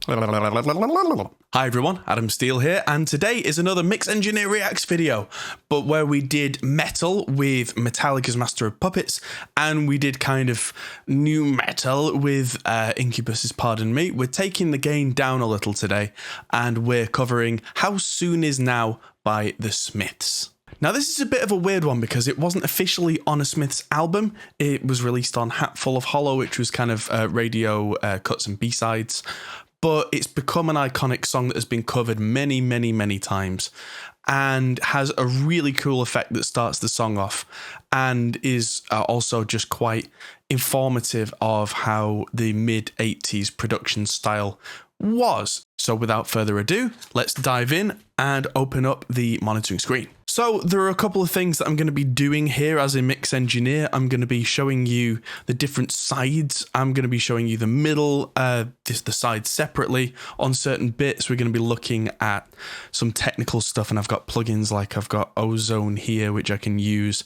Hi everyone, Adam Steele here, and today is another Mix Engineer Reacts video, but where we did metal with Metallica's Master of Puppets, and we did kind of new metal with Incubus's Pardon Me. We're taking the gain down a little today, and we're covering How Soon Is Now by The Smiths. Now this is a bit of a weird one because it wasn't officially on a Smiths album. It was released on Hatful of Hollow, which was kind of radio cuts and B-sides. But it's become an iconic song that has been covered many, many, many times and has a really cool effect that starts the song off and is also just quite informative of how the mid-80s production style was. So without further ado, let's dive in and open up the monitoring screen. So there are a couple of things that I'm going to be doing here as a mix engineer. I'm going to be showing you the different sides. I'm going to be showing you the middle, the sides separately on certain bits. We're going to be looking at some technical stuff, and I've got plugins like I've got Ozone here, which I can use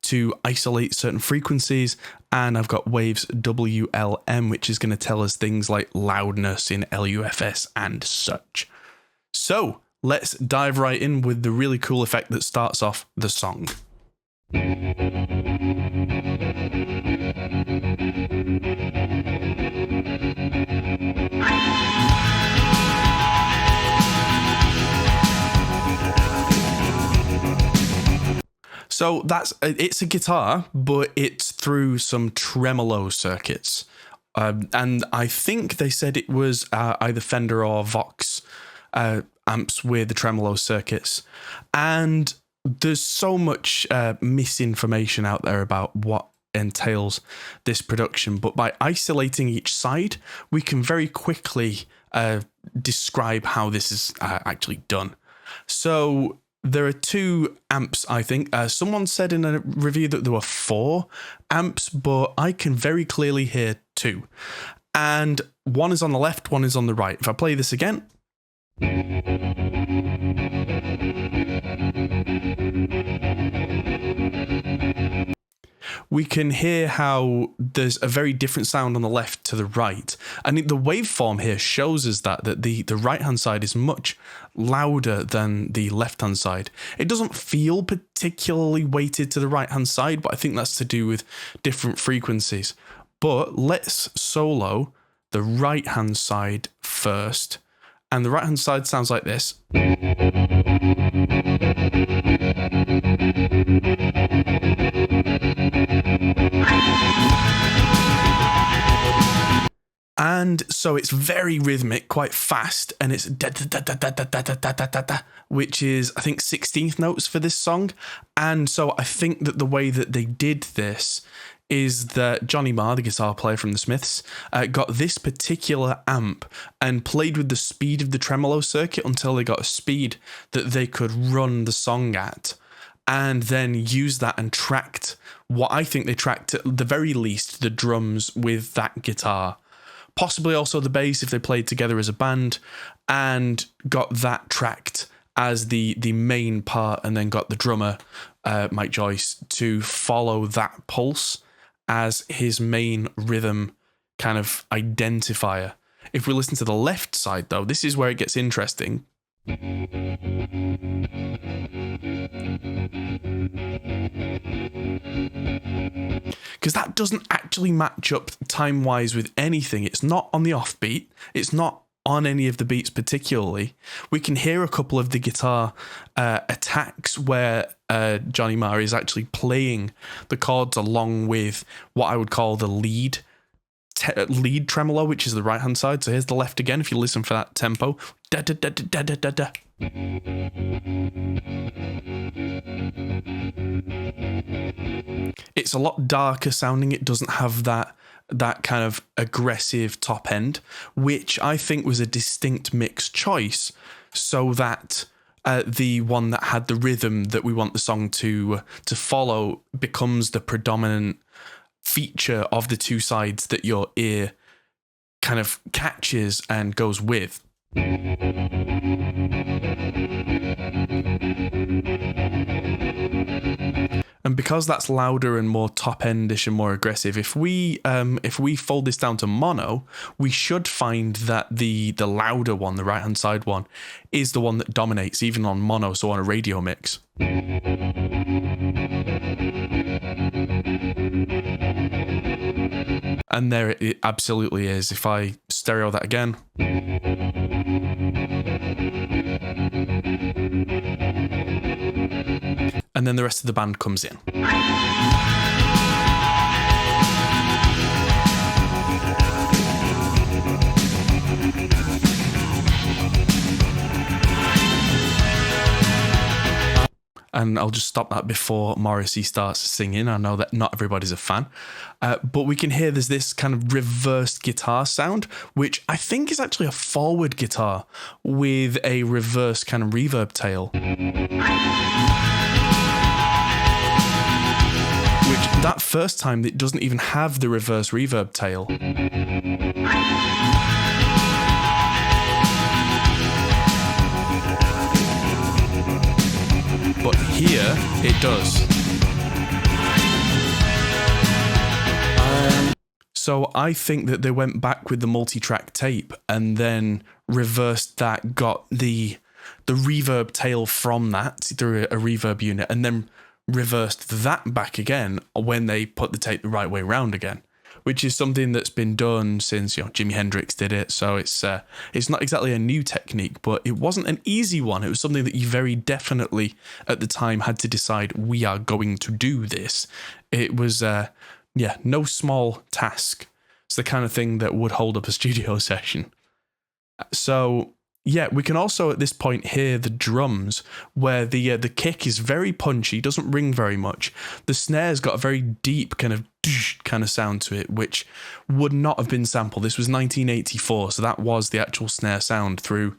to isolate certain frequencies, and I've got Waves WLM, which is going to tell us things like loudness in LUFS and such. So let's dive right in with the really cool effect that starts off the song. So it's a guitar, but it's through some tremolo circuits. And I think they said it was either Fender or Vox amps with the tremolo circuits. And there's so much misinformation out there about what entails this production. But by isolating each side, we can very quickly describe how this is actually done. So there are two amps, I think. Someone said in a review that there were 4 amps, but I can very clearly hear 2. And one is on the left, one is on the right. If I play this again, we can hear how there's a very different sound on the left to the right. And the waveform here shows us that the right-hand side is much louder than the left-hand side. It doesn't feel particularly weighted to the right-hand side, but I think that's to do with different frequencies. But let's solo the right-hand side first. And the right-hand side sounds like this. And so it's very rhythmic, quite fast, and it's da da da da da da da da da da da, which is, I think, 16th notes for this song. And so I think that the way that they did this is that Johnny Marr, the guitar player from the Smiths, got this particular amp and played with the speed of the tremolo circuit until they got a speed that they could run the song at, and then use that and tracked what I think they tracked, at the very least, the drums with that guitar. Possibly also the bass if they played together as a band, and got that tracked as the main part, and then got the drummer, Mike Joyce, to follow that pulse as his main rhythm kind of identifier. If we listen to the left side though, this is where it gets interesting. Because that doesn't actually match up time-wise with anything. It's not on the offbeat. It's not on any of the beats particularly. We can hear a couple of the guitar attacks where Johnny Marr is actually playing the chords along with what I would call the lead tremolo, which is the right-hand side. So here's the left again, if you listen for that tempo. Da, da, da, da, da, da, da. It's a lot darker sounding. It doesn't have that kind of aggressive top end, which I think was a distinct mix choice, so that the one that had the rhythm that we want the song to follow becomes the predominant feature of the two sides that your ear kind of catches and goes with. And because that's louder and more top-endish and more aggressive, if we fold this down to mono, we should find that the louder one, the right-hand side one, is the one that dominates even on mono, so on a radio mix. And there it absolutely is. If I stereo that again. And then the rest of the band comes in. And I'll just stop that before Morrissey starts singing. I know that not everybody's a fan. But we can hear there's this kind of reversed guitar sound, which I think is actually a forward guitar with a reverse kind of reverb tail. Which that first time it doesn't even have the reverse reverb tail. But here it does. So I think that they went back with the multi-track tape and then reversed that, got the reverb tail from that through a reverb unit, and then reversed that back again when they put the tape the right way around again, which is something that's been done since, Jimi Hendrix did it. So it's not exactly a new technique, but it wasn't an easy one. It was something that you very definitely at the time had to decide, we are going to do this. It was no small task. It's the kind of thing that would hold up a studio session. So yeah, we can also at this point hear the drums where the kick is very punchy, doesn't ring very much. The snare's got a very deep kind of sound to it, which would not have been sampled. This was 1984, so that was the actual snare sound through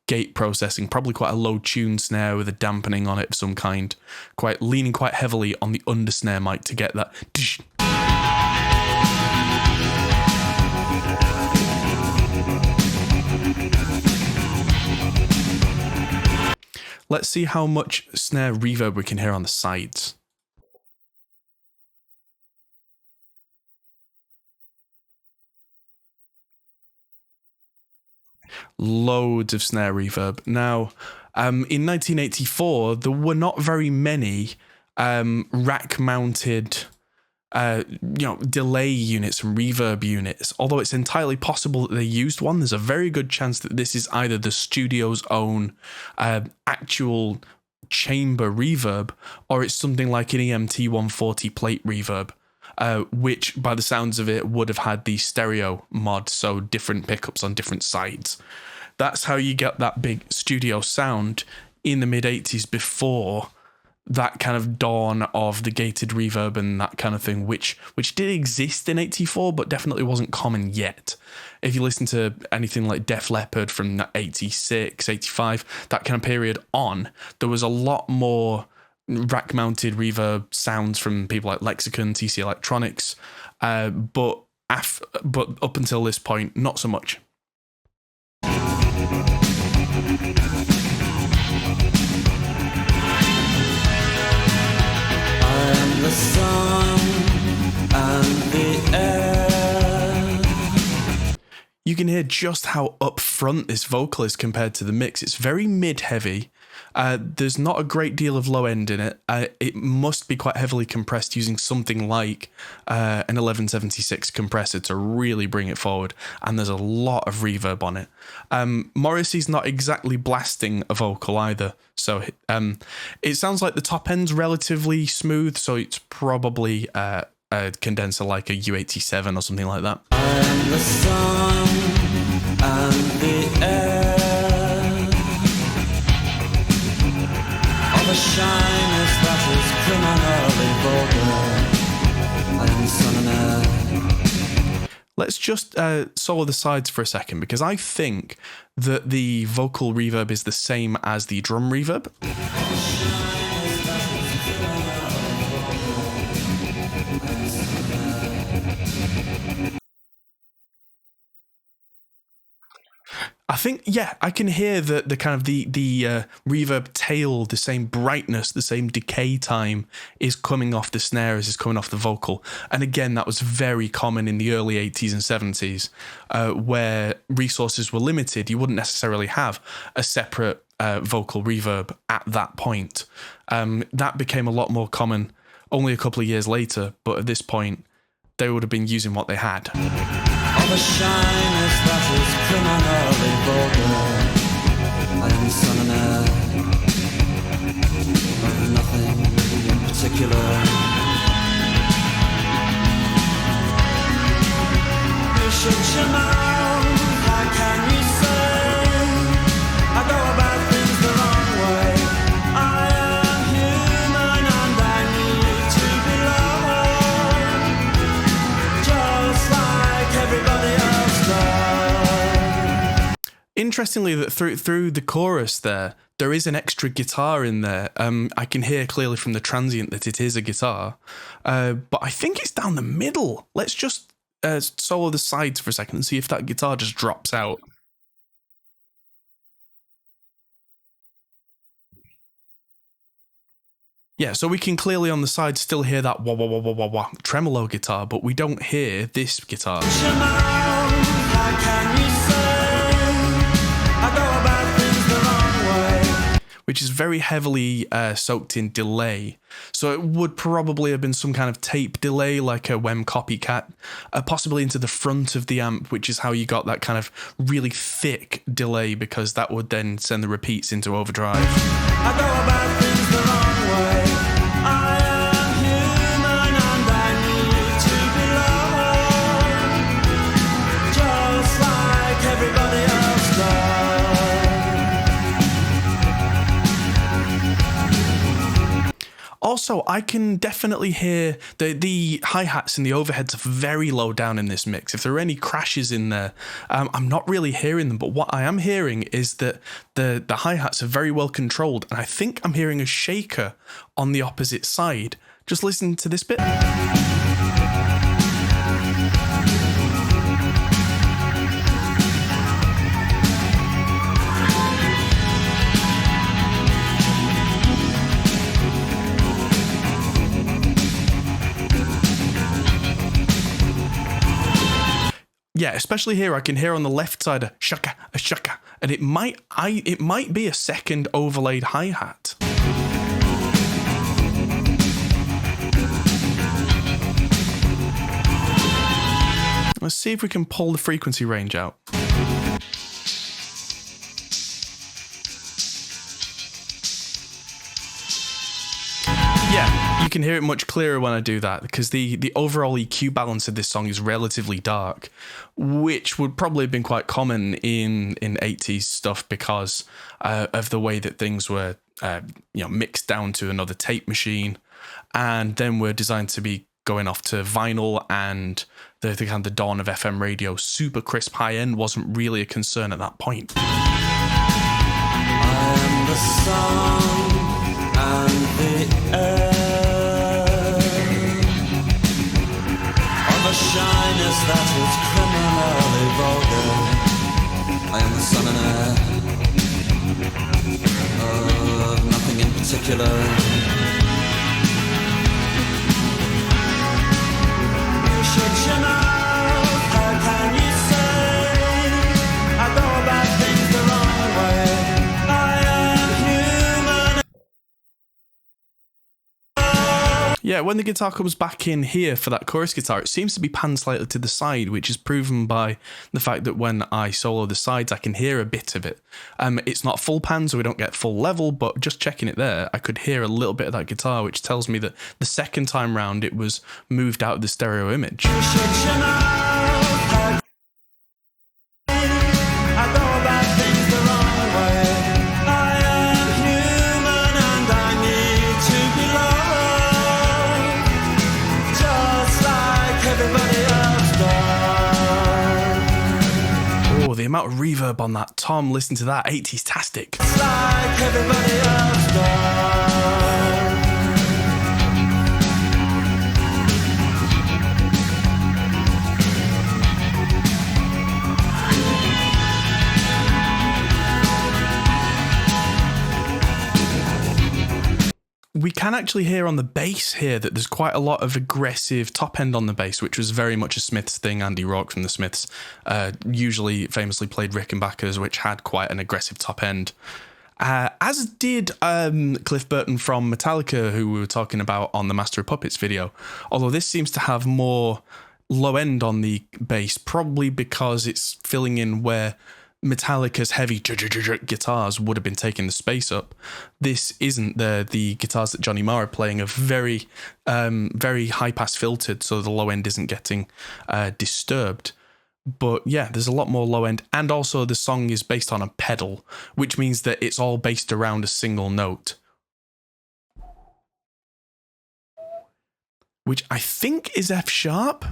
gate processing, probably quite a low tune snare with a dampening on it of some kind, leaning quite heavily on the under snare mic to get that. Let's see how much snare reverb we can hear on the sides. Loads of snare reverb. Now, in 1984, there were not very many rack-mounted delay units and reverb units, although it's entirely possible that they used one. There's a very good chance that this is either the studio's own actual chamber reverb, or it's something like an EMT 140 plate reverb, which by the sounds of it would have had the stereo mod, so different pickups on different sides. That's how you get that big studio sound in the mid-80s, before that kind of dawn of the gated reverb and that kind of thing, which did exist in 84, but definitely wasn't common yet. If you listen to anything like Def Leppard from 86, 85, that kind of period on, there was a lot more rack-mounted reverb sounds from people like Lexicon, TC Electronics, but up until this point, not so much. The sun and the air. You can hear just how upfront this vocal is compared to the mix. It's very mid-heavy. There's not a great deal of low end in it. It must be quite heavily compressed using something like an 1176 compressor to really bring it forward. And there's a lot of reverb on it. Morrissey's not exactly blasting a vocal either. So it sounds like the top end's relatively smooth. So it's probably a condenser like a U87 or something like that. And the sun and the air. The shyness that is criminally vulgar. Let's just solo the sides for a second, because I think that the vocal reverb is the same as the drum reverb. I think, yeah, I can hear the kind of the reverb tail, the same brightness, the same decay time is coming off the snare as is coming off the vocal. And again, that was very common in the early 80s and 70s, where resources were limited. You wouldn't necessarily have a separate vocal reverb at that point. That became a lot more common only a couple of years later, but at this point, they would have been using what they had. All the shyness that is criminally vulgar, I am the son and heir of nothing in particular. You shut your mouth, how can you say I go about things the wrong way? I am human and I need to be loved, just like everybody else does. Interestingly, that through the chorus there is an extra guitar in there. I can hear clearly from the transient that it is a guitar, but I think it's down the middle. Let's just solo the sides for a second and see if that guitar just drops out. Yeah, so we can clearly on the side still hear that wah wah wah wah wah wah tremolo guitar, but we don't hear this guitar. Which is very heavily soaked in delay. So it would probably have been some kind of tape delay, like a WEM Copycat, possibly into the front of the amp, which is how you got that kind of really thick delay, because that would then send the repeats into overdrive. I go about things the wrong way. I am human and I need to be loved, just like everybody else does. Also, I can definitely hear the hi-hats and the overheads are very low down in this mix. If there are any crashes in there, I'm not really hearing them, but what I am hearing is that the hi-hats are very well controlled, and I think I'm hearing a shaker on the opposite side. Just listen to this bit. Yeah, especially here, I can hear on the left side a shaka, and it might be a second overlaid hi-hat. Let's see if we can pull the frequency range out. Yeah, you can hear it much clearer when I do that, because the overall EQ balance of this song is relatively dark, which would probably have been quite common in 80s stuff because of the way that things were mixed down to another tape machine, and then were designed to be going off to vinyl, and the kind of the dawn of FM radio. Super crisp high end wasn't really a concern at that point. I am the sun and the air of a shyness that is criminally vulgar. I am the sun and air of nothing in particular. You shut your mouth, how can you say I go about things the wrong way? I am human. Yeah, when the guitar comes back in here for that chorus guitar, it seems to be panned slightly to the side, which is proven by the fact that when I solo the sides, I can hear a bit of it. It's not full pan, so we don't get full level, but just checking it there, I could hear a little bit of that guitar, which tells me that the second time round it was moved out of the stereo image. You shut your mouth, I go about things the wrong way. I am human and I need to be loved, just like everybody else does. Oh, the amount of reverb on that. Tom, listen to that. 80s-tastic. Just like everybody else does. can actually hear on the bass here that there's quite a lot of aggressive top end on the bass, which was very much a Smiths thing. Andy Rourke from the Smiths usually famously played Rickenbackers, which had quite an aggressive top end. As did Cliff Burton from Metallica, who we were talking about on the Master of Puppets video. Although this seems to have more low end on the bass, probably because it's filling in where Metallica's heavy guitars would have been taking the space up. This isn't. The guitars that Johnny Marr are playing are very high pass filtered, so the low end isn't getting disturbed. But yeah, there's a lot more low end, and also the song is based on a pedal, which means that it's all based around a single note, which I think is F sharp.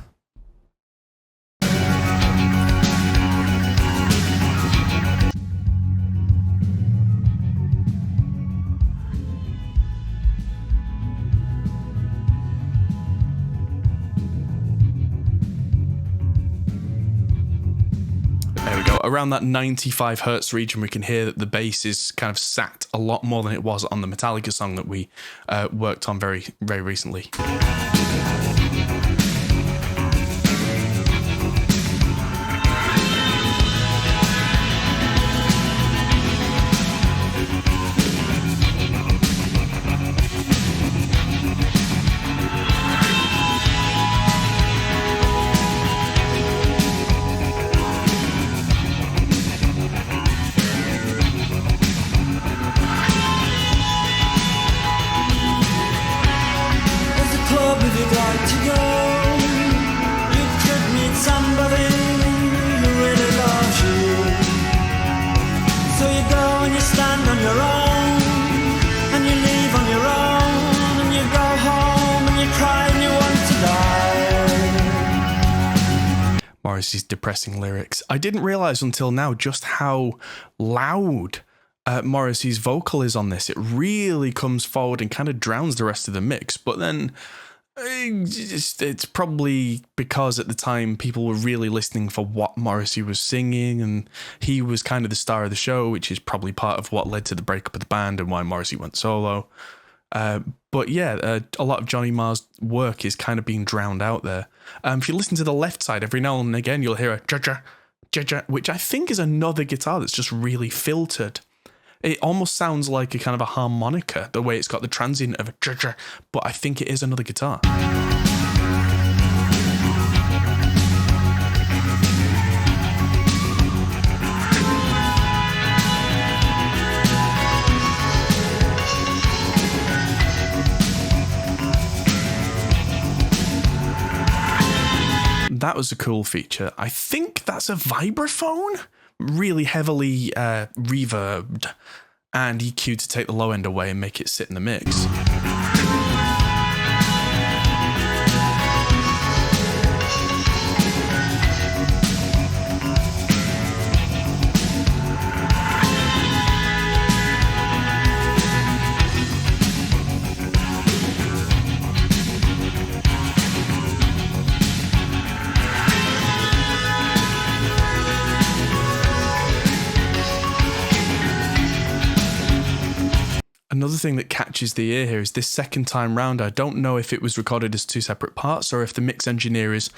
There we go. Around that 95 hertz region, we can hear that the bass is kind of sat a lot more than it was on the Metallica song that we worked on very, very recently. Morrissey's depressing lyrics. I didn't realise until now just how loud Morrissey's vocal is on this. It really comes forward and kind of drowns the rest of the mix. But then it's probably because at the time people were really listening for what Morrissey was singing, and he was kind of the star of the show, which is probably part of what led to the breakup of the band and why Morrissey went solo. But yeah, a lot of Johnny Marr's work is kind of being drowned out there. If you listen to the left side, every now and again you'll hear a ja-ja, which I think is another guitar that's just really filtered. It almost sounds like a kind of a harmonica, the way it's got the transient of a ja-ja, but I think it is another guitar. That was a cool feature. I think that's a vibraphone, really heavily reverbed and EQ'd to take the low end away and make it sit in the mix. Another thing that catches the ear here is this second time round. I don't know if it was recorded as two separate parts or if the mix engineer is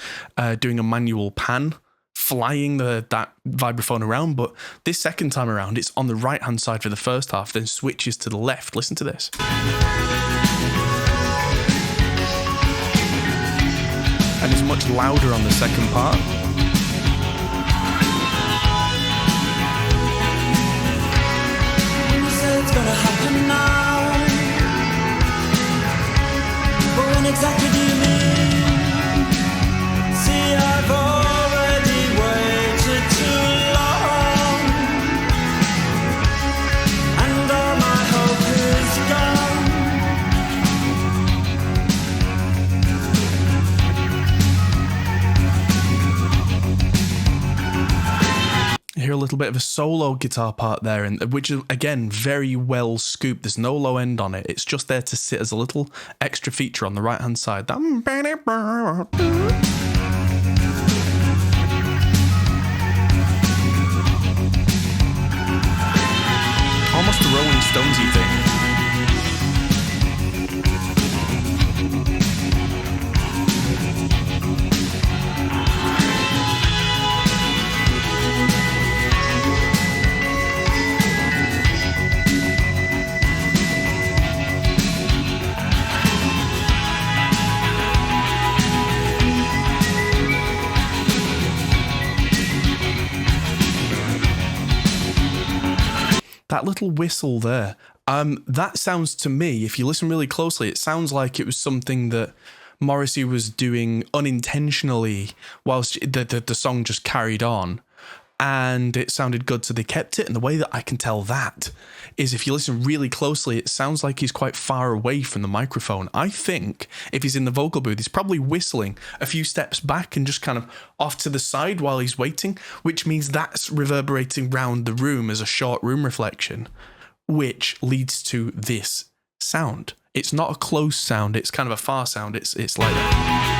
doing a manual pan, flying that vibraphone around, but this second time around, it's on the right-hand side for the first half, then switches to the left. Listen to this. And it's much louder on the second part. It's gonna happen now, but when exactly do you mean? See, I've already waited too long, and all my hope is gone. You hear a little bit of a solo guitar part there, and which is again very well scooped. There's no low end on it. It's just there to sit as a little extra feature on the right hand side. Almost a Rolling Stonesy thing. that little whistle there, that sounds to me, if you listen really closely, it sounds like it was something that Morrissey was doing unintentionally whilst the song just carried on. And it sounded good, so they kept it. And the way that I can tell that is if you listen really closely, it sounds like he's quite far away from the microphone. I think if he's in the vocal booth, he's probably whistling a few steps back and just kind of off to the side while he's waiting, which means that's reverberating round the room as a short room reflection, which leads to this sound. It's not a close sound, it's kind of a far sound. It's like that.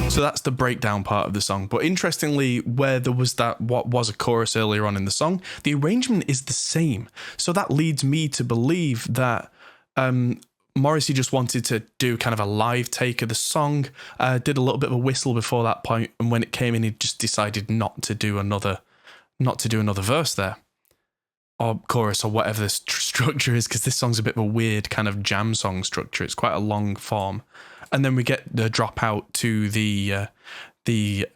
So that's the breakdown part of the song. But interestingly, where there was that, what was a chorus earlier on in the song, the arrangement is the same. So that leads me to believe that Morrissey just wanted to do kind of a live take of the song, did a little bit of a whistle before that point, and when it came in, he just decided not to do another verse there, or chorus, or whatever the structure is, because this song's a bit of a weird kind of jam song structure. It's quite a long form. And then we get the drop out to the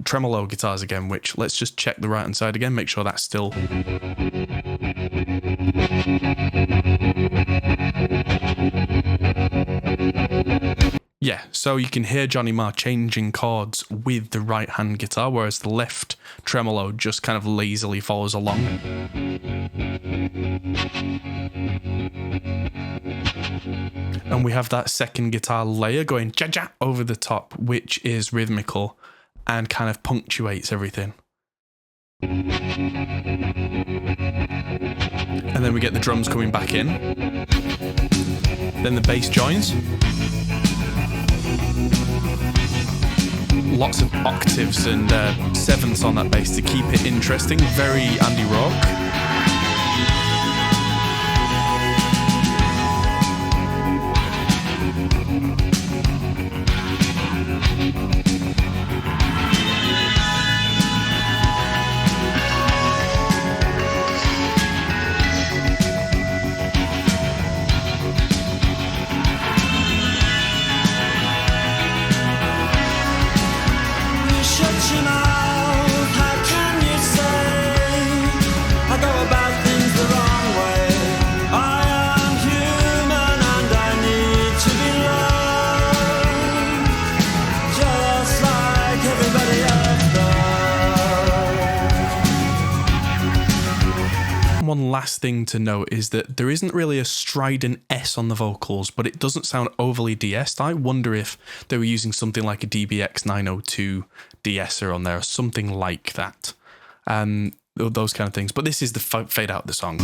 tremolo guitars again, which, let's just check the right hand side again, make sure that's still. Yeah, so you can hear Johnny Marr changing chords with the right hand guitar, whereas the left tremolo just kind of lazily follows along. And we have that second guitar layer going ja-ja over the top, which is rhythmical and kind of punctuates everything. And then we get the drums coming back in. Then the bass joins. Lots of octaves and sevenths on that bass to keep it interesting. Very Andy Rourke. One last thing to note is that there isn't really a strident S on the vocals, but it doesn't sound overly de-essed. I wonder if they were using something like a DBX 902 de-esser on there or something like that. Those kind of things. But this is the fade out of the song.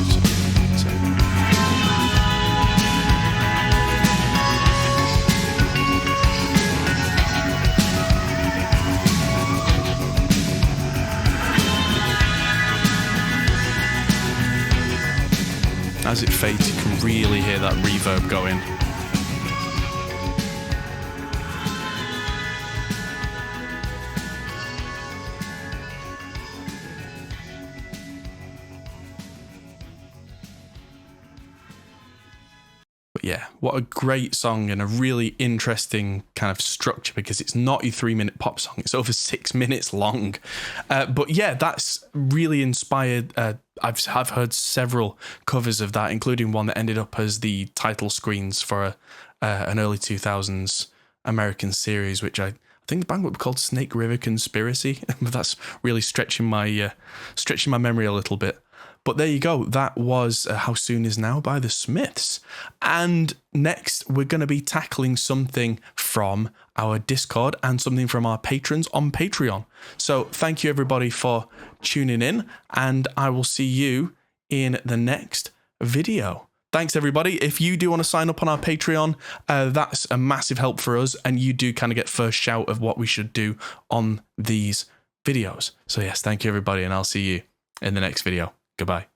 As it fades, you can really hear that reverb going. But yeah, what a great song and a really interesting kind of structure, because it's not your 3-minute pop song, it's over 6 minutes long. But yeah, that's really inspired. I've heard several covers of that, including one that ended up as the title screens for an early 2000s American series, which I think the band would be called Snake River Conspiracy, but that's really stretching my memory a little bit. But there you go. That was How Soon Is Now by the Smiths. And next, we're going to be tackling something from our Discord and something from our patrons on Patreon. So thank you, everybody, for tuning in, and I will see you in the next video. thanks everybody. If you do want to sign up on our Patreon, that's a massive help for us, and you do kind of get first shout of what we should do on these videos. So yes, thank you everybody, and I'll see you in the next video. Goodbye.